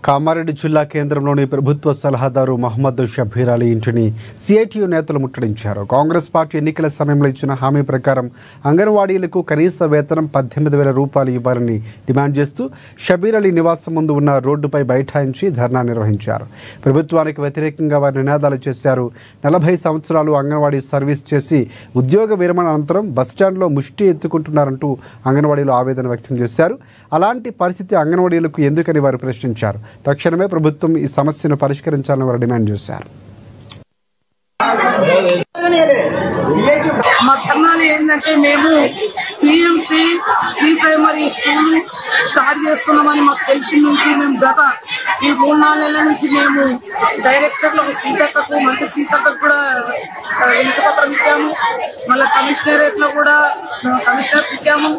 కామారెడ్డి జిల్లా కేంద్రంలోని ప్రభుత్వ సలహాదారు మహమ్మద్ షబీర్ అలీ ఇంటిని సిఐటియు నేతలు ముట్టడించారు. కాంగ్రెస్ పార్టీ ఎన్నికల సమయంలో ఇచ్చిన హామీ ప్రకారం అంగన్వాడీలకు కనీస వేతనం 18,000 రూపాయలు ఇవ్వాలని డిమాండ్ చేస్తూ షబీర్ అలీ నివాసం ముందు ఉన్న రోడ్డుపై బైఠాయించి ధర్నా నిర్వహించారు. ప్రభుత్వానికి వ్యతిరేకంగా వారు నినాదాలు చేశారు. 40 సంవత్సరాలు అంగన్వాడీ సర్వీస్ చేసి ఉద్యోగ విరమణ అనంతరం బస్టాండ్లో ముష్టి ఎత్తుకుంటున్నారంటూ అంగన్వాడీలు ఆవేదన వ్యక్తం చేశారు. అలాంటి పరిస్థితి అంగన్వాడీలకు ఎందుకని వారు ప్రశ్నించారు. తక్షణమే ప్రభుత్వం ఈ సమస్యను పరిష్కరించాలని వారు డిమాండ్ చేశారు. మా ధర్నాలు ఏంటంటే మేము PMC pre primary school start చేస్తున్నామని మాకు తెలిసిన నుంచి మేము గత ఈ 3-4 నెలల నుంచి మేము డైరెక్టర్లకు సీతక్కకు మంత్రి సీతక్కకు కూడా వినతిపత్రం ఇచ్చాము. మళ్ళీ కమిషనరేట్ లో కూడా కమిషనర్ ఇచ్చాము.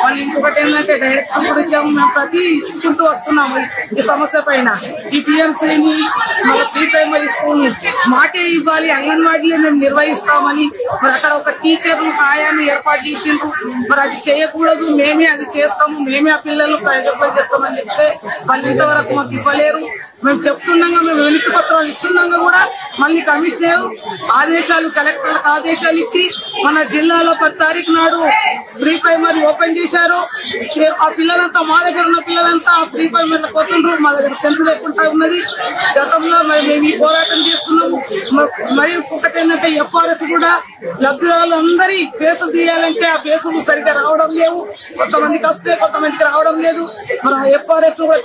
మళ్ళీ ఇంకొకటి ఏంటంటే డైరెక్టర్ కూడా ఇచ్చాము. మేము ప్రతి ఇచ్చుకుంటూ వస్తున్నాము ఈ సమస్య పైన. ఈ పిఎంసీని మళ్ళీ ప్రీ ప్రైమరీ స్కూల్ మాకే ఇవ్వాలి, అంగన్వాడీలో మేము నిర్వహిస్తామని మరి అక్కడ ఒక టీచర్లు కాయాన్ని ఏర్పాటు చేసిండ్రు. మరి అది చేయకూడదు, మేమే అది చేస్తాము, మేమే ఆ పిల్లలు ప్రయోజనం చేస్తామని చెప్తే వాళ్ళు ఇంతవరకు మాకు ఇవ్వలేరు. మేము చెప్తున్నాగా, మేము వినతి పత్రాలు ఇస్తున్నాగా కూడా మళ్ళీ కమిషనర్ ఆదేశాలు, కలెక్టర్లకు ఆదేశాలు ఇచ్చి మన జిల్లాలో 10 తారీఖు నాడు ప్రీ ప్రైమరీ ఓపెన్ చేశారు. ఆ పిల్లలంతా మా దగ్గర ఉన్న పిల్లలంతా ఆ ప్రీ ప్రైమరీలో పోతుండ్రు. మా దగ్గర స్ట్రెంత్ లేకుండా ఉన్నది. గతంలో మరి మేము ఈ పోరాటం చేస్తున్నాము. మరి ఒకటి ఏంటంటే ఎఫ్ఆర్ఎస్ కూడా లబ్ధిదారులందరి కేసులు తీయాలంటే ఆ కేసులు సరిగ్గా రావడం లేవు. కొంతమందికి వస్తే కొంతమందికి రావడం లేదు. మరి ఆ ఎఫ్ఆర్ఎస్ కూడా